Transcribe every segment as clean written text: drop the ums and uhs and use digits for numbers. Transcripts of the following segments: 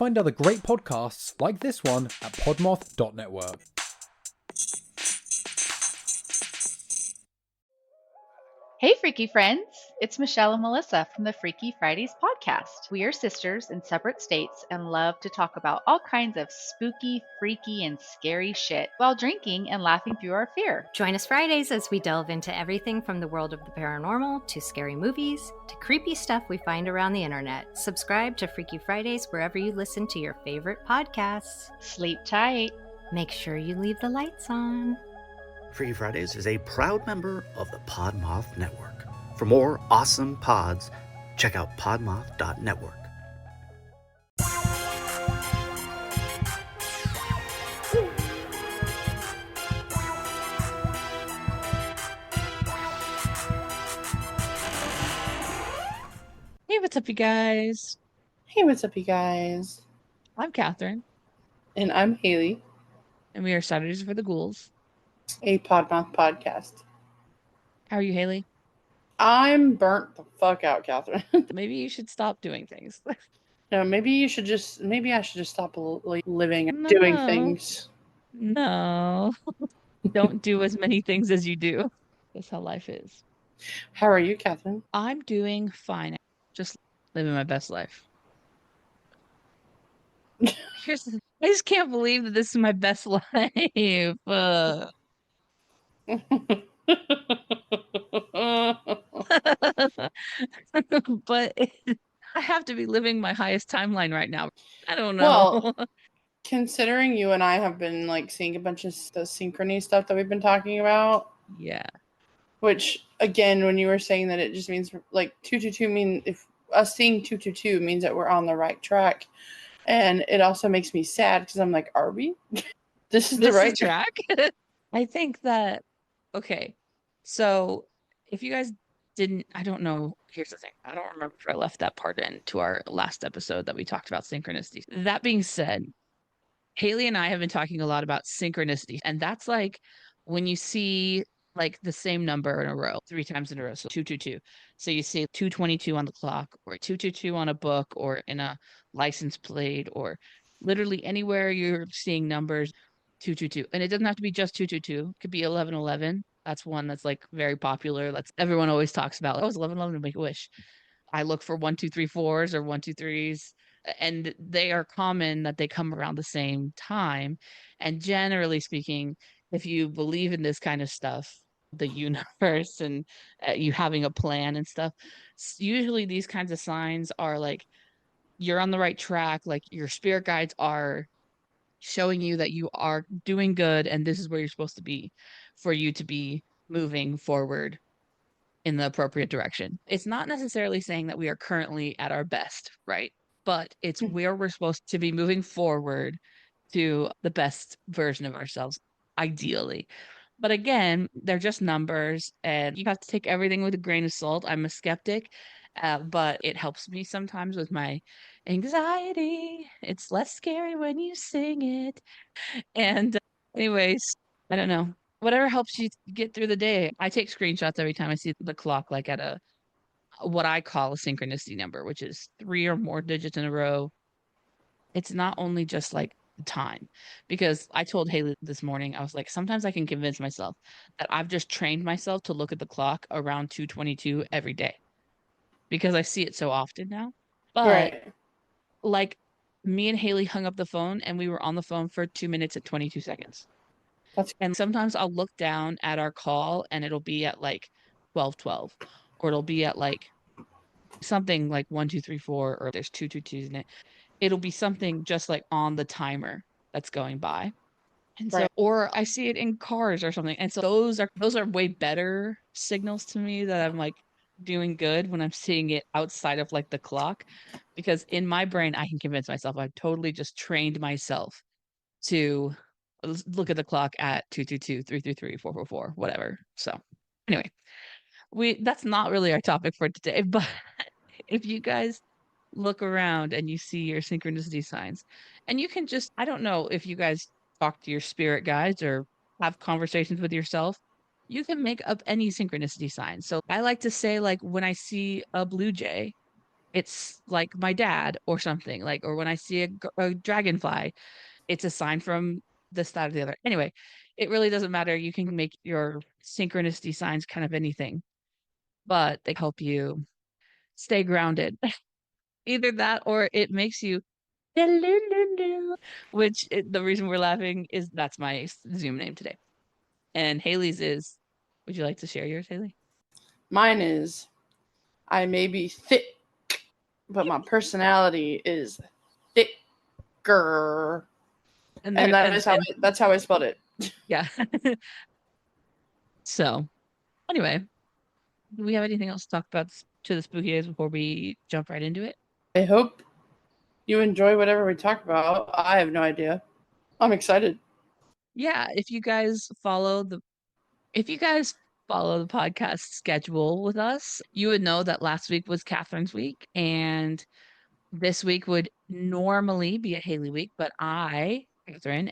Find other great podcasts like this one at podmoth.network. Hey, Freaky friends! It's Michelle and Melissa from the Freaky Fridays podcast. We are sisters in separate states and love to talk about all kinds of spooky, freaky, and scary shit while drinking and laughing through our fear. Join us Fridays as we delve into everything from the world of the paranormal to scary movies to creepy stuff we find around the internet. Subscribe to Freaky Fridays wherever you listen to your favorite podcasts. Sleep tight. Make sure you leave the lights on. Freaky Fridays is a proud member of the Podmoth Network. For more awesome pods, check out podmoth.network. Hey, what's up, you guys? Hey, what's up, you guys? I'm Kathryn. And I'm Hayley. And we are Saturdays for the Ghouls, a Podmoth podcast. How are you, Hayley? I'm burnt the fuck out, Kathryn. Maybe you should stop doing things. No, maybe I should just stop living and doing things. No. Don't do as many things as you do. That's how life is. How are you, Kathryn? I'm doing fine. Just living my best life. I just can't believe that this is my best life. But I have to be living my highest timeline right now. I don't know. Well, considering you and I have been seeing a bunch of the synchrony stuff that we've been talking about. Yeah. Which, again, when you were saying that it just means 222 mean if us seeing 222 means that we're on the right track. And it also makes me sad because I'm like, are we? This is the right track? I think that, okay. So if you guys didn't, I don't know. Here's the thing. I don't remember if I left that part into our last episode that we talked about synchronicity. That being said, Hayley and I have been talking a lot about synchronicity. And that's like when you see the same number in a row 3 times in a row. So 222. So you see 222 on the clock or 222 on a book or in a license plate or literally anywhere you're seeing numbers 222. And it doesn't have to be just 222. It could be 1111. That's one that's very popular. That's everyone always talks about. Oh, it's 1111 to make a wish. I look for 1 2 3 4s or 1 2 3s, and they are common that they come around the same time. And generally speaking, if you believe in this kind of stuff, the universe and you having a plan and stuff, usually these kinds of signs are you're on the right track. Your spirit guides are showing you that you are doing good and this is where you're supposed to be for you to be moving forward in the appropriate direction. It's not necessarily saying that we are currently at our best, right? But it's where we're supposed to be moving forward to the best version of ourselves, ideally. But again, they're just numbers and you have to take everything with a grain of salt. I'm a skeptic, but it helps me sometimes with my anxiety. It's less scary when you sing it. And anyways, I don't know. Whatever helps you get through the day. I take screenshots every time I see the clock, at what I call a synchronicity number, which is 3 or more digits in a row. It's not only just time, because I told Hayley this morning, I was like, sometimes I can convince myself that I've just trained myself to look at the clock around 222 every day because I see it so often now. But me and Hayley hung up the phone and we were on the phone for 2 minutes and 22 seconds. And sometimes I'll look down at our call and it'll be at 12:12, or it'll be at something 1 2 3 4, or there's 2 2 2s in it. It'll be something just on the timer that's going by. And so, or I see it in cars or something. And so those are way better signals to me that I'm doing good when I'm seeing it outside of the clock, because in my brain, I can convince myself I've totally just trained myself to look at the clock at 222, 333, 444, whatever. So anyway, that's not really our topic for today, but if you guys look around and you see your synchronicity signs, and you can just, I don't know if you guys talk to your spirit guides or have conversations with yourself, you can make up any synchronicity sign. So I like to say when I see a blue jay, it's like my dad or something, like, or when I see a dragonfly, it's a sign from this, that, or the other. Anyway, it really doesn't matter. You can make your synchronicity signs kind of anything, but they help you stay grounded. Either that or it makes you, which the reason we're laughing is that's my Zoom name today. And Hayley's is, would you like to share yours, Hayley? Mine is, I may be thick, but my personality is thicker. And that's how I spelled it. Yeah. So, anyway, do we have anything else to talk about to the spooky days before we jump right into it? I hope you enjoy whatever we talk about. I have no idea. I'm excited. Yeah, if you guys follow the podcast schedule with us, you would know that last week was Kathryn's week, and this week would normally be a Hayley week, but I, Kathryn,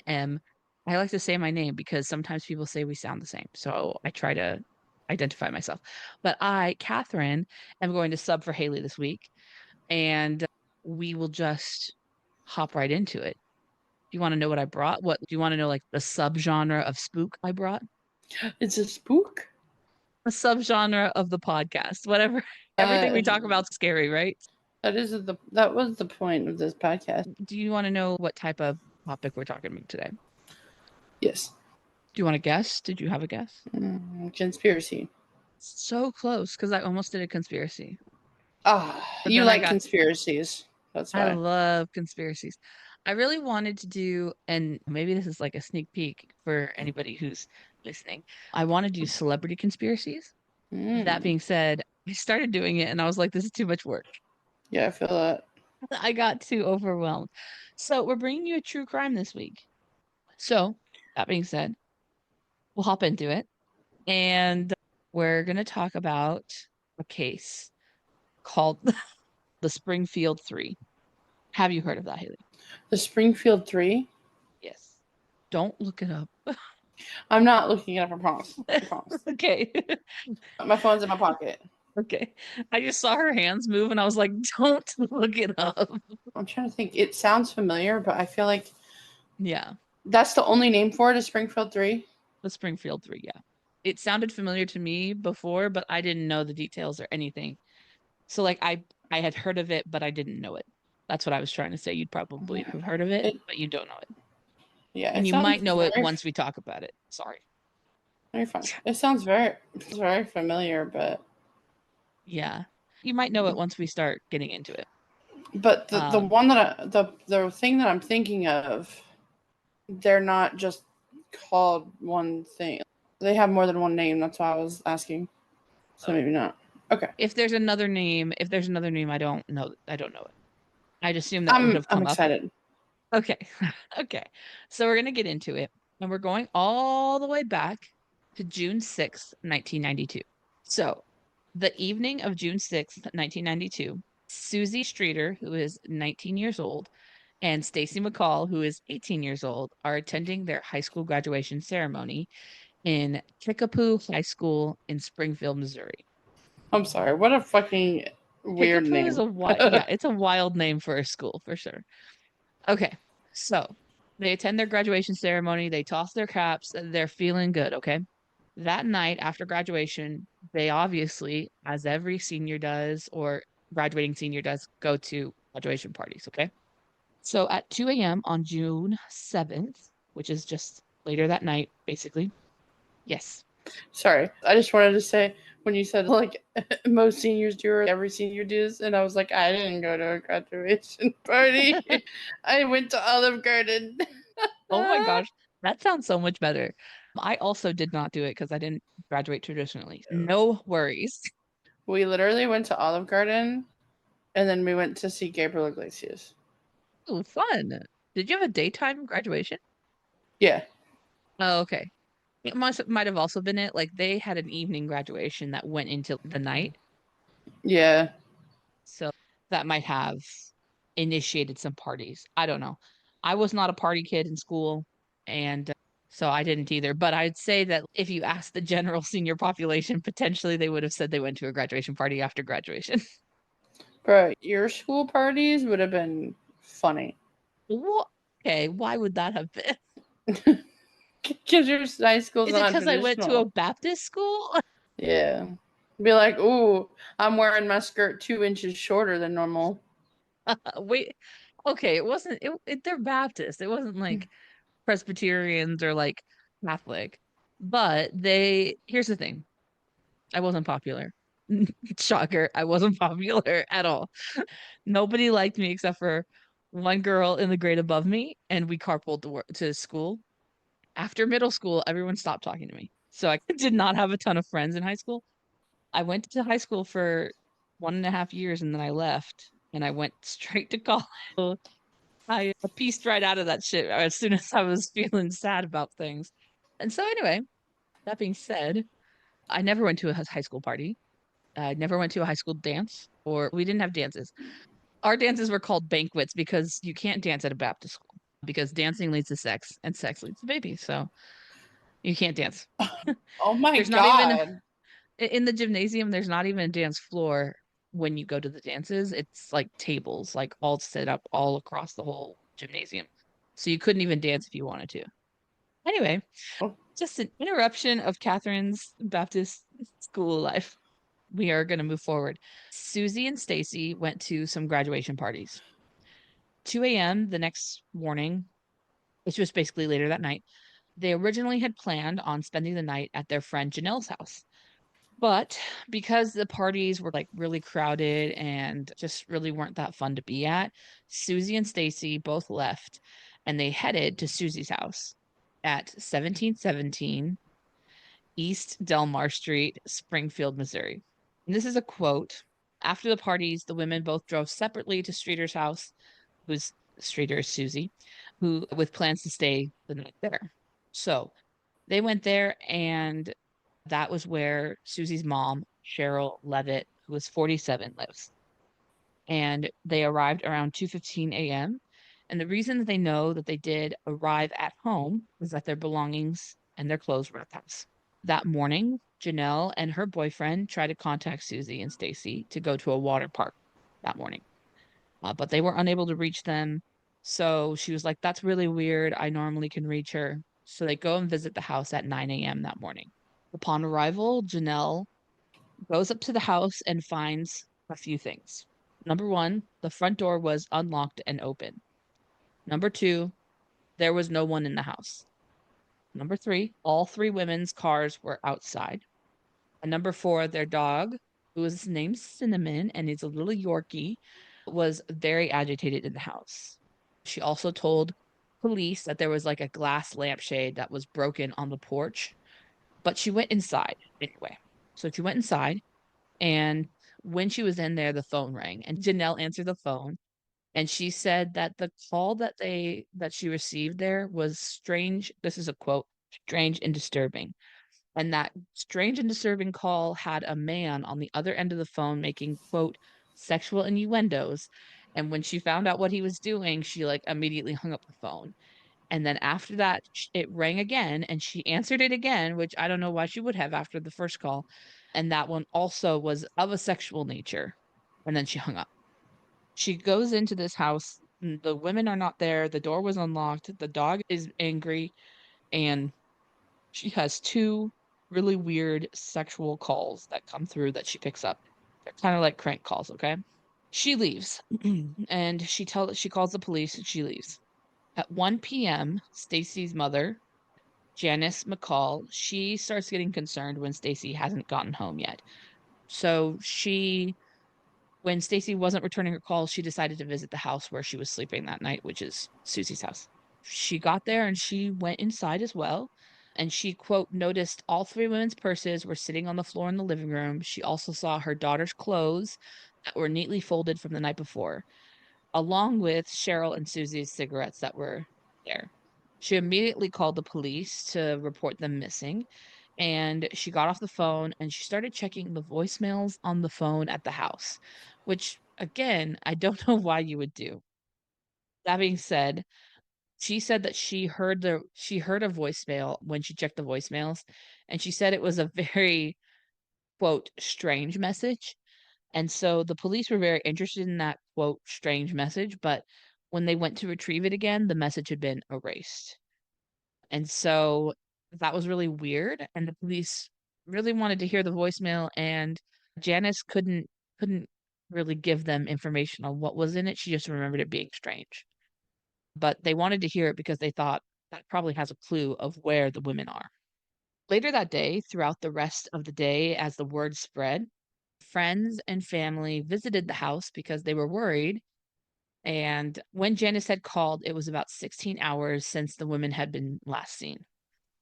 I like to say my name because sometimes people say we sound the same. So I try to identify myself. But I, Kathryn, am going to sub for Hayley this week, and we will just hop right into it. Do you want to know what I brought? What do you want to know, like the subgenre of spook I brought? It's a spook? A subgenre of the podcast. Whatever. Everything we talk about is scary, right? That was the point of this podcast. Do you want to know what type of topic we're talking about today? Yes. Do you want to guess? Did you have a guess? Conspiracy. So close, because I almost did a conspiracy. You like conspiracies. That's why. I love conspiracies. I really wanted to do, and maybe this is like a sneak peek for anybody who's listening, I want to do celebrity conspiracies. That being said, I started doing it and I was like, this is too much work. Yeah, I feel that. I got too overwhelmed. So we're bringing you a true crime this week. So that being said, we'll hop into it. And we're going to talk about a case called the Springfield Three. Have you heard of that, Hayley? The Springfield Three? Yes. Don't look it up. I'm not looking it up, I promise. I promise. Okay. My phone's in my pocket. Okay. I just saw her hands move and I was like, don't look it up. I'm trying to think. It sounds familiar, but I feel like yeah, that's the only name for it is Springfield 3? The Springfield 3, yeah. It sounded familiar to me before, but I didn't know the details or anything. So like I had heard of it, but I didn't know it. That's what I was trying to say. You'd probably have heard of it, but you don't know it. Yeah. And you might know it once we talk about it. Sorry. Very fun. It sounds very familiar, but yeah. You might know it once we start getting into it. But the one that the thing that I'm thinking of, they're not just called one thing. They have more than one name. That's why I was asking. So maybe not. Okay. If there's another name, I don't know. I don't know it. I'd assume that would have come I'm excited. Up. Okay. Okay. So we're going to get into it. And we're going all the way back to June 6th, 1992. So the evening of June 6th, 1992, Suzie Streeter, who is 19 years old, and Stacy McCall, who is 18 years old, are attending their high school graduation ceremony in Kickapoo High School in Springfield, Missouri. I'm sorry. What a fucking weird Kickapoo name. Is yeah, it's a wild name for a school, for sure. Okay, so they attend their graduation ceremony. They toss their caps. They're feeling good, okay? That night after graduation, they obviously, as every senior does or graduating senior does, go to graduation parties, okay? So at 2 a.m. on June 7th, which is just later that night, basically. Yes. Sorry. I just wanted to say, when you said, like, most seniors do or every senior does, and I was like, I didn't go to a graduation party. I went to Olive Garden. Oh my gosh. That sounds so much better. I also did not do it because I didn't graduate traditionally. No worries. We literally went to Olive Garden, and then we went to see Gabriel Iglesias. Oh, fun. Did you have a daytime graduation? Yeah. Oh, okay. It might have also been it. Like they had an evening graduation that went into the night. Yeah. So that might have initiated some parties. I don't know. I was not a party kid in school, and so I didn't either. But I'd say that if you asked the general senior population, potentially they would have said they went to a graduation party after graduation. Bro, your school parties would have been funny. What? Okay, why would that have been? Because your high school's Is it not because I went to a traditional. Baptist school? Yeah. Be like, ooh, I'm wearing my skirt 2 inches shorter than normal. Wait, okay, it wasn't. They're Baptist. It wasn't like Presbyterians or like Catholic. But here's the thing. I wasn't popular. Shocker, I wasn't popular at all. Nobody liked me except for one girl in the grade above me, and we carpooled to school. After middle school, everyone stopped talking to me. So I did not have a ton of friends in high school. I went to high school for 1.5 years and then I left and I went straight to college. I pieced right out of that shit as soon as I was feeling sad about things. And so, anyway, that being said, I never went to a high school party. I never went to a high school dance, or we didn't have dances. Our dances were called banquets because you can't dance at a Baptist school because dancing leads to sex and sex leads to babies. So you can't dance. Oh my There's not even God. in the gymnasium, there's not even a dance floor when you go to the dances. It's like tables, like all set up all across the whole gymnasium. So you couldn't even dance if you wanted to. Anyway, Oh. just an interruption of Kathryn's Baptist school life. We are going to move forward. Suzie and Stacy went to some graduation parties. 2 a.m. the next morning, which was basically later that night, they originally had planned on spending the night at their friend Janelle's house. But because the parties were like really crowded and just really weren't that fun to be at, Suzie and Stacy both left and they headed to Suzie's house at 1717 East Delmar Street, Springfield, Missouri. And this is a quote. After the parties, the women both drove separately to Streeter's house, who's Streeter is Suzie, who with plans to stay the night there. So they went there, and that was where Suzie's mom, Sherrill Levitt, who was 47, lives. And they arrived around 2:15 a.m. And the reason that they know that they did arrive at home is that their belongings and their clothes were at the house. That morning, Janelle and her boyfriend tried to contact Suzie and Stacy to go to a water park that morning, but they were unable to reach them. So she was like, "That's really weird. I normally can reach her." So they go and visit the house at 9 a.m. that morning. Upon arrival, Janelle goes up to the house and finds a few things. Number one, the front door was unlocked and open. Number two, there was no one in the house. Number three, all three women's cars were outside. And number four, their dog, who is named Cinnamon and is a little Yorkie, was very agitated in the house. She also told police that there was like a glass lampshade that was broken on the porch, but she went inside anyway. So she went inside, and when she was in there, the phone rang, and Janelle answered the phone, and she said that the call that she received there was strange. This is a quote, strange and disturbing. And that strange and disturbing call had a man on the other end of the phone making, quote, sexual innuendos. And when she found out what he was doing, she like immediately hung up the phone. And then after that, it rang again and she answered it again, which I don't know why she would have after the first call. And that one also was of a sexual nature. And then she hung up. She goes into this house. The women are not there. The door was unlocked. The dog is angry. And she has two really weird sexual calls that come through that she picks up. They're kind of like crank calls, okay? She leaves and she calls the police and she leaves. At 1 p.m., Stacy's mother, Janice McCall, she starts getting concerned when Stacy hasn't gotten home yet. So when Stacy wasn't returning her calls, she decided to visit the house where she was sleeping that night, which is Susie's house. She got there and she went inside as well. And she, quote, noticed all three women's purses were sitting on the floor in the living room. She also saw her daughter's clothes that were neatly folded from the night before, along with Sherrill and Susie's cigarettes that were there. She immediately called the police to report them missing. And she got off the phone and she started checking the voicemails on the phone at the house, which, again, I don't know why you would do. That being said, she said that she heard a voicemail when she checked the voicemails, and she said it was a very, quote, strange message. And so the police were very interested in that, quote, strange message, but when they went to retrieve it again, the message had been erased. And so that was really weird, and the police really wanted to hear the voicemail, and Janice couldn't really give them information on what was in it. She just remembered it being strange. But they wanted to hear it because they thought that probably has a clue of where the women are. Later that day, throughout the rest of the day, as the word spread, friends and family visited the house because they were worried. And when Janice had called, it was about 16 hours since the women had been last seen.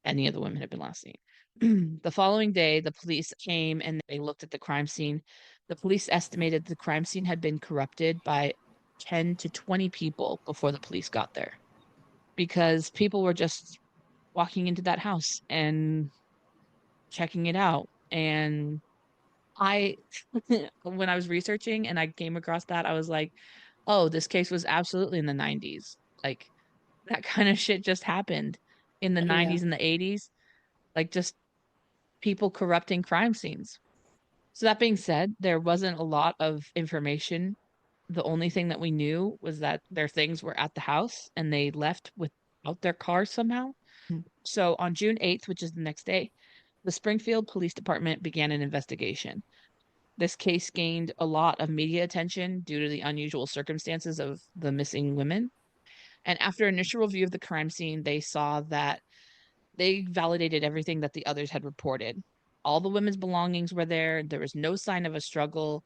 Any of the women had been last seen. The following day, the police came and they looked at the crime scene. The police estimated the crime scene had been corrupted by 10 to 20 people before the police got there, because people were just walking into that house and checking it out. And I, when I was researching and I came across that, I was like, oh, this case was absolutely in the 90s. Like, that kind of shit just happened in the Oh, yeah. 90s and the 80s. Like, just people corrupting crime scenes. So that being said, there wasn't a lot of information. The only thing that we knew was that their things were at the house and they left without their cars somehow. So on June 8th, which is the next day, the Springfield Police Department began an investigation. This case gained a lot of media attention due to the unusual circumstances of the missing women. And after initial review of the crime scene, they saw that they validated everything that the others had reported. All the women's belongings were there. There was no sign of a struggle,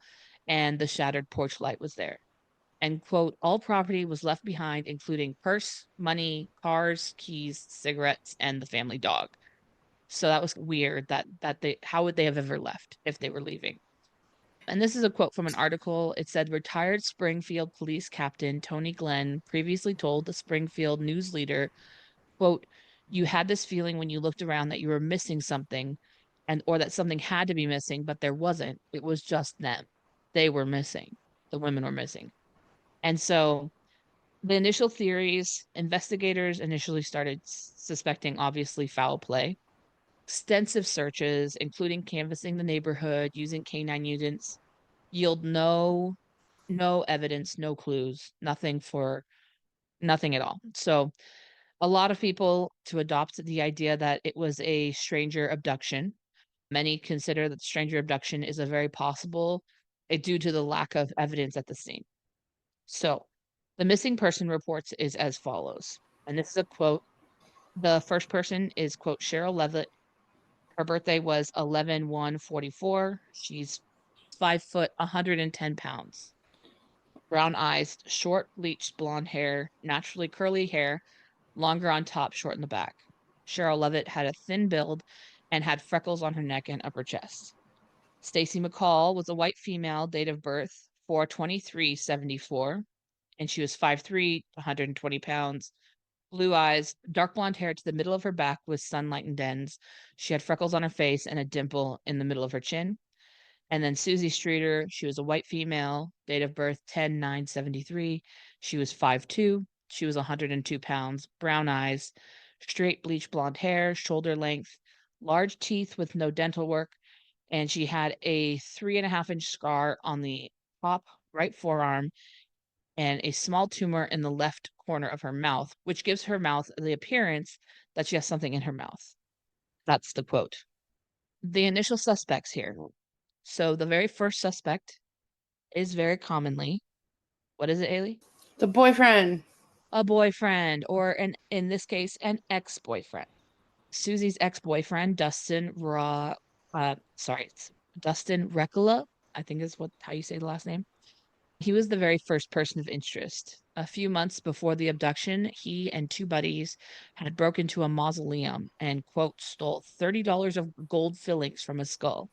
and the shattered porch light was there. And, quote, all property was left behind, including purse, money, cars, keys, cigarettes, and the family dog. So that was weird that they, how would they have ever left if they were leaving? And this is a quote from an article. It said, retired Springfield Police Captain Tony Glenn previously told the Springfield News Leader, quote, you had this feeling when you looked around that you were missing something, and or that something had to be missing, but there wasn't. It was just them. They were missing. The women were missing. And so the initial theories, investigators initially started suspecting obviously foul play. Extensive searches, including canvassing the neighborhood, using canine units, yield no evidence, no clues, nothing at all. So a lot of people to adopt the idea that it was a stranger abduction. Many consider that stranger abduction is a very possible due to the lack of evidence at the scene. So the missing person reports is as follows. And this is a quote. The first person is, quote, Sherrill Levitt. Her birthday was 11/1/44. She's 5 foot, 110 pounds. Brown eyes, short bleached blonde hair, naturally curly hair, longer on top, short in the back. Sherrill Levitt had a thin build and had freckles on her neck and upper chest. Stacy McCall was a white female, date of birth 4/23/74, and she was 5'3", 120 pounds. Blue eyes, dark blonde hair to the middle of her back with sunlightened ends. She had freckles on her face and a dimple in the middle of her chin. And then Suzie Streeter, she was a white female, date of birth 10/9/73. She was 5'2". She was 102 pounds, brown eyes, straight bleach blonde hair, shoulder length, large teeth with no dental work, and she had a 3.5-inch scar on the top right forearm and a small tumor in the left corner of her mouth, which gives her mouth the appearance that she has something in her mouth. That's the quote. The initial suspects here. So the very first suspect is very commonly, what is it, Hayley? The boyfriend. A boyfriend, or in this case, an ex-boyfriend. Susie's ex-boyfriend, Dustin Reckela, I think is how you say the last name. He was the very first person of interest. A few months before the abduction, he and two buddies had broken into a mausoleum and, quote, stole $30 of gold fillings from a skull.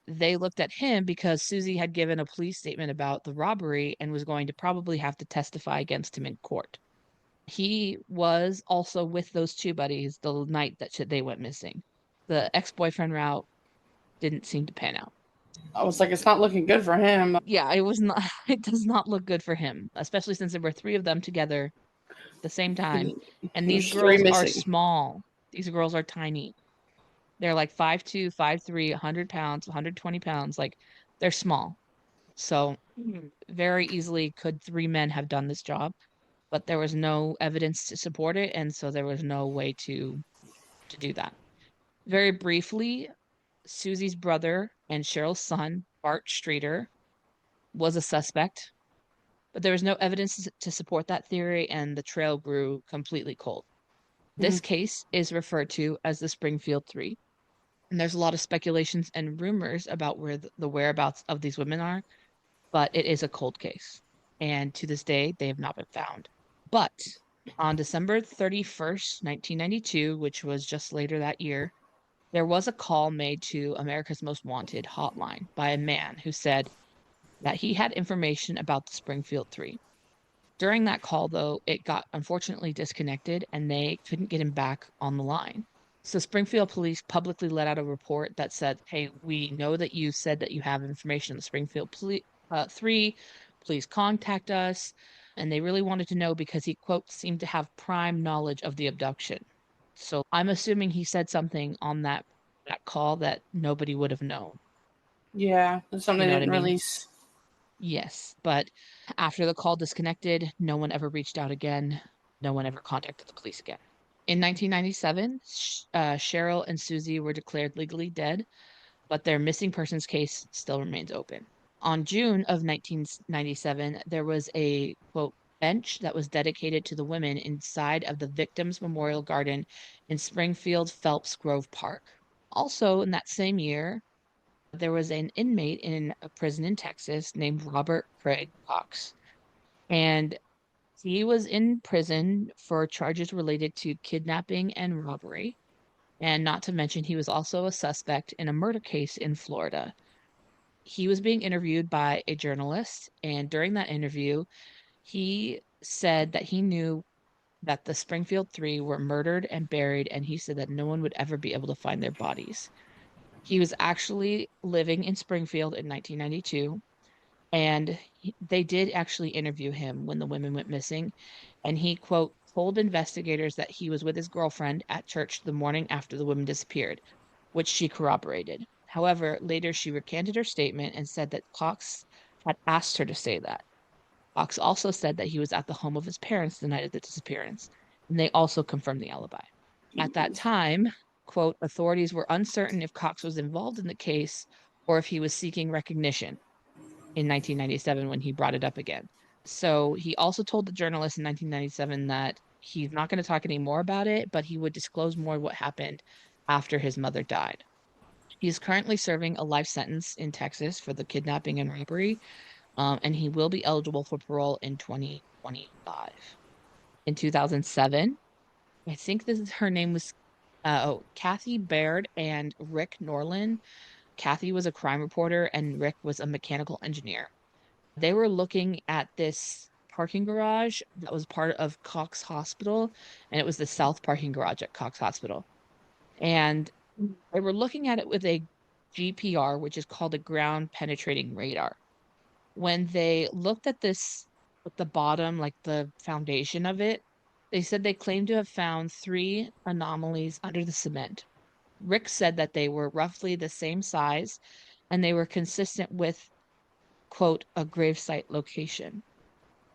They looked at him because Suzie had given a police statement about the robbery and was going to probably have to testify against him in court. He was also with those two buddies the night that they went missing. The ex-boyfriend route didn't seem to pan out. I was like, it's not looking good for him. Yeah, it was not. It does not look good for him, especially since there were three of them together at the same time. And these girls are small. These girls are tiny. They're like 5'2", 5'3", 100 pounds, 120 pounds. Like, they're small. So very easily could 3 men have done this job, but there was no evidence to support it, and so there was no way to do that. Very briefly, Susie's brother and Sherrill's son, Bart Streeter, was a suspect, but there was no evidence to support that theory, and the trail grew completely cold. This case is referred to as the Springfield Three, and there's a lot of speculations and rumors about where the whereabouts of these women are, but it is a cold case, and to this day, they have not been found. But on December 31st, 1992, which was just later that year, there was a call made to America's Most Wanted hotline by a man who said that he had information about the Springfield Three. During that call, though, it got unfortunately disconnected and they couldn't get him back on the line. So Springfield police publicly let out a report that said, hey, we know that you said that you have information on the Springfield Three. Please contact us. And they really wanted to know because he, quote, seemed to have prime knowledge of the abduction. So I'm assuming he said something on that call that nobody would have known. Yeah, that's something You know they didn't what I mean? release. Yes, but after the call disconnected, no one ever reached out again. No one ever contacted the police again. In 1997, Sherrill and Suzie were declared legally dead, but their missing persons case still remains open. On June of 1997, there was a, quote, bench that was dedicated to the women inside of the Victims Memorial Garden in Springfield Phelps Grove Park. Also, in that same year, there was an inmate in a prison in Texas named Robert Craig Cox. And he was in prison for charges related to kidnapping and robbery. And not to mention, he was also a suspect in a murder case in Florida. He was being interviewed by a journalist. And during that interview, he said that he knew that the Springfield Three were murdered and buried. And he said that no one would ever be able to find their bodies. He was actually living in Springfield in 1992, and they did actually interview him when the women went missing. And he, quote, told investigators that he was with his girlfriend at church the morning after the women disappeared, which she corroborated. However, later she recanted her statement and said that Cox had asked her to say that. Cox also said that he was at the home of his parents the night of the disappearance, and they also confirmed the alibi. At that time, quote, authorities were uncertain if Cox was involved in the case or if he was seeking recognition in 1997 when he brought it up again. So he also told the journalist in 1997 that he's not going to talk any more about it, but he would disclose more what happened after his mother died. He's currently serving a life sentence in Texas for the kidnapping and robbery, and he will be eligible for parole in 2025. In 2007, I think her name was Kathy Baird and Rick Norland. Kathy was a crime reporter and Rick was a mechanical engineer. They were looking at this parking garage that was part of Cox Hospital, and it was the south parking garage at Cox Hospital. And they were looking at it with a GPR, which is called a ground penetrating radar. When they looked at this at the bottom, like the foundation of it, they said they claimed to have found 3 anomalies under the cement. Rick said that they were roughly the same size and they were consistent with, quote, a gravesite location.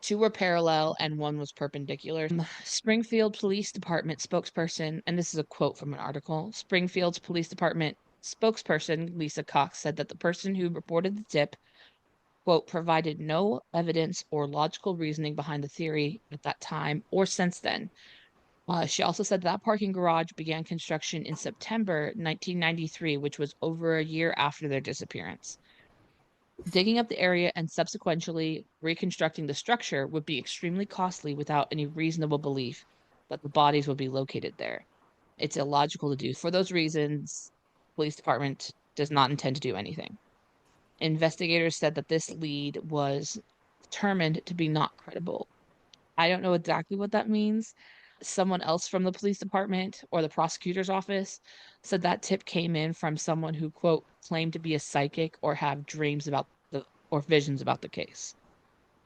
2 were parallel and 1 was perpendicular. Springfield Police Department spokesperson, and this is a quote from an article, Springfield's Police Department spokesperson, Lisa Cox, said that the person who reported the tip, quote, provided no evidence or logical reasoning behind the theory at that time or since then. She also said that parking garage began construction in September 1993, which was over a year after their disappearance. Digging up the area and subsequently reconstructing the structure would be extremely costly without any reasonable belief that the bodies would be located there. It's illogical to do. For those reasons, the police department does not intend to do anything. Investigators said that this lead was determined to be not credible. I don't know exactly what that means. Someone else from the police department or the prosecutor's office said that tip came in from someone who, quote, claimed to be a psychic or have dreams about or visions about the case.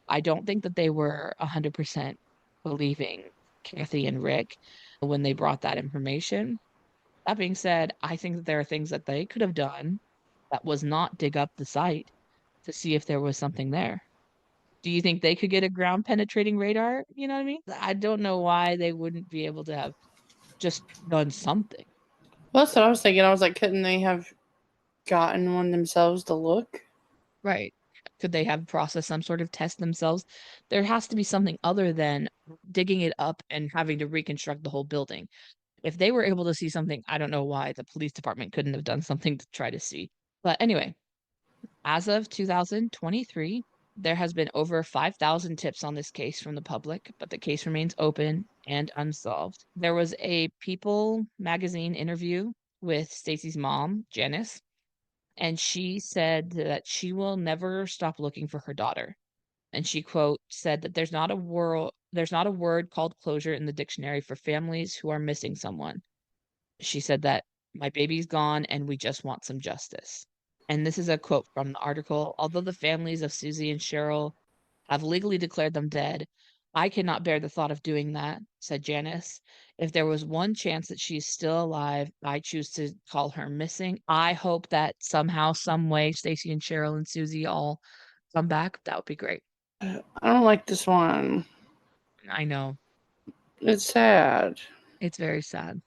I don't think that they were 100% believing Kathy and Rick when they brought that information. That being said, I think that there are things that they could have done that was not dig up the site. to see if there was something there. Do you think they could get a ground penetrating radar? You know what I mean? I don't know why they wouldn't be able to have just done something. Well, that's what I was thinking. I was like, couldn't they have gotten one themselves to look? Right. Could they have processed some sort of test themselves? There has to be something other than digging it up and having to reconstruct the whole building. If they were able to see something, I don't know why the police department couldn't have done something to try to see. But anyway, as of 2023, there has been over 5,000 tips on this case from the public, but the case remains open and unsolved. There was a People magazine interview with Stacy's mom, Janice, and she said that she will never stop looking for her daughter. And she, quote, said that there's not a word called closure in the dictionary for families who are missing someone. She said that my baby's gone and we just want some justice. And this is a quote from the article. Although the families of Suzie and Sherrill have legally declared them dead, I cannot bear the thought of doing that, said Janice. If there was one chance that she's still alive, I choose to call her missing. I hope that somehow, some way, Stacy and Sherrill and Suzie all come back. That would be great. I don't like this one. I know. It's sad. It's very sad.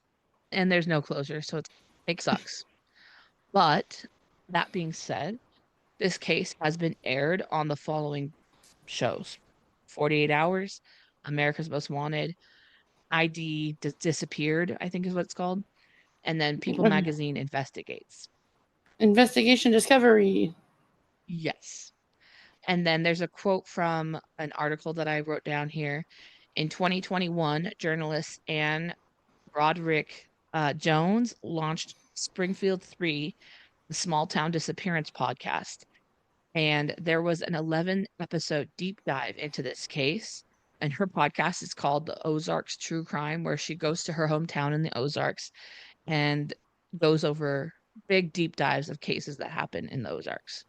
And there's no closure, so it sucks. But that being said, this case has been aired on the following shows: 48 Hours, America's Most Wanted, ID Disappeared, I think is what it's called, and then People Magazine Investigates. Investigation Discovery. Yes. And then there's a quote from an article that I wrote down here. In 2021, journalist Anne Broderick Jones launched Springfield Three, the small town disappearance podcast. And there was an 11-episode deep dive into this case. And her podcast is called The Ozarks True Crime, where she goes to her hometown in the Ozarks and goes over big deep dives of cases that happen in the Ozarks.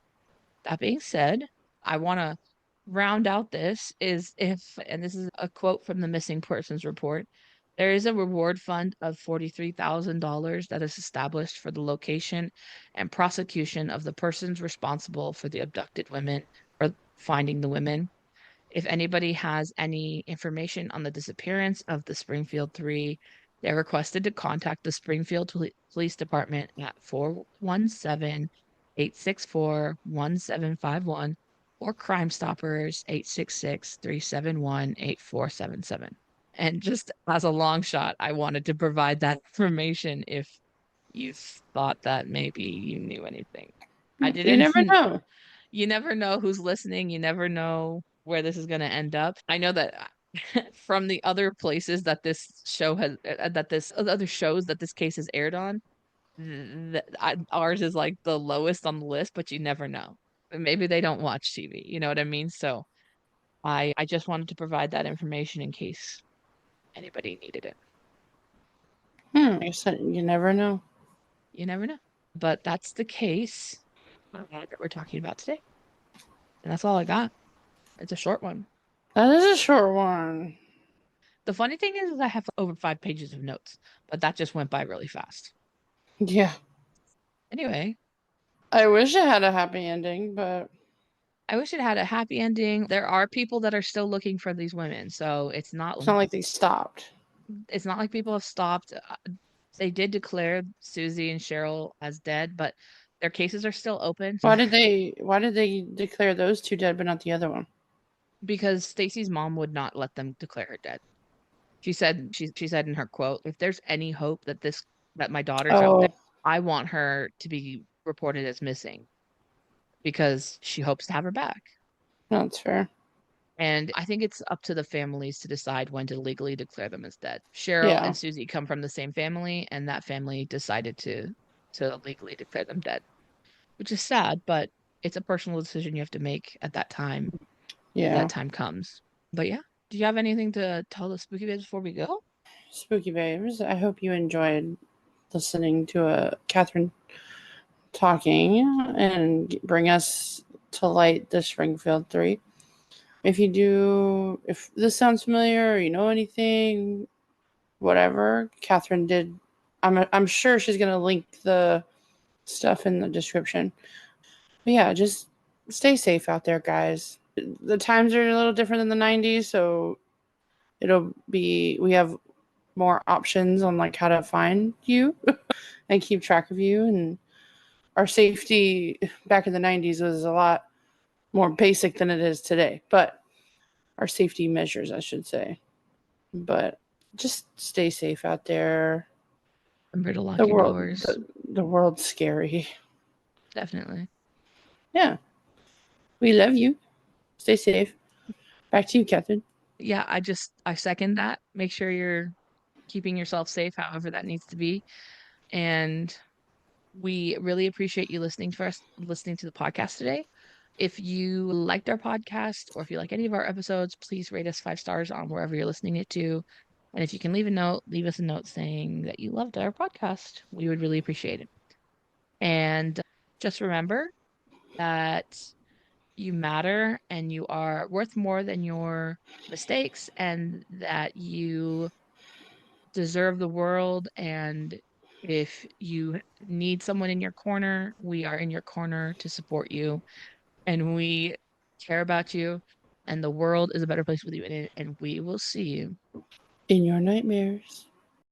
That being said, I want to round out this and this is a quote from the Missing Persons Report, there is a reward fund of $43,000 that is established for the location and prosecution of the persons responsible for the abducted women or finding the women. If anybody has any information on the disappearance of the Springfield Three, they're requested to contact the Springfield Police Department at 417-864-1751 or Crime Stoppers 866-371-8477. And just as a long shot, I wanted to provide that information if you thought that maybe you knew anything. I didn't. You never know. You never know who's listening. You never know where this is going to end up. I know that from the other places that this show has, other shows that this case has aired on, ours is like the lowest on the list, but you never know. Maybe they don't watch TV. You know what I mean? So I just wanted to provide that information in case anybody needed it. I guess you never know. You never know. But that's the case that we're talking about today. And that's all I got. It's a short one. That is a short one. The funny thing is I have over 5 pages of notes, but that just went by really fast. Yeah. Anyway. I wish it had a happy ending, but... I wish it had a happy ending. There are people that are still looking for these women, so it's not like they stopped. It's not like people have stopped. They did declare Suzie and Sherrill as dead, but their cases are still open. Why did they declare those two dead but not the other one? Because Stacy's mom would not let them declare her dead. She said in her quote, if there's any hope that my daughter's out there, I want her to be reported as missing because she hopes to have her back. That's fair. And I think it's up to the families to decide when to legally declare them as dead. Sherrill and Suzie come from the same family, and that family decided to legally declare them dead, which is sad, but it's a personal decision you have to make at that time. Yeah. That time comes. But yeah, do you have anything to tell the Spooky Babes before we go? Spooky Babes, I hope you enjoyed listening to Kathryn talking and bring us to light the Springfield Three. If you do, if this sounds familiar or you know anything, whatever, Kathryn did. I'm sure she's going to link the stuff in the description. But yeah, just stay safe out there, guys. The times are a little different than the 90s, so we have more options on like how to find you and keep track of you. And our safety back in the 90s was a lot more basic than it is today, but our safety measures, I should say. But just stay safe out there. Remember to lock your doors. The world's scary. Definitely. Yeah. We love you. Stay safe. Back to you, Kathryn. Yeah, I second that. Make sure you're keeping yourself safe, however that needs to be. And we really appreciate you listening to the podcast today. If you liked our podcast or if you like any of our episodes, please rate us 5 stars on wherever you're listening it to. And if you can leave us a note saying that you loved our podcast. We would really appreciate it. And just remember that you matter and you are worth more than your mistakes, and that you deserve the world. And if you need someone in your corner, we are in your corner to support you, and we care about you, and the world is a better place with you in it, and we will see you in your nightmares.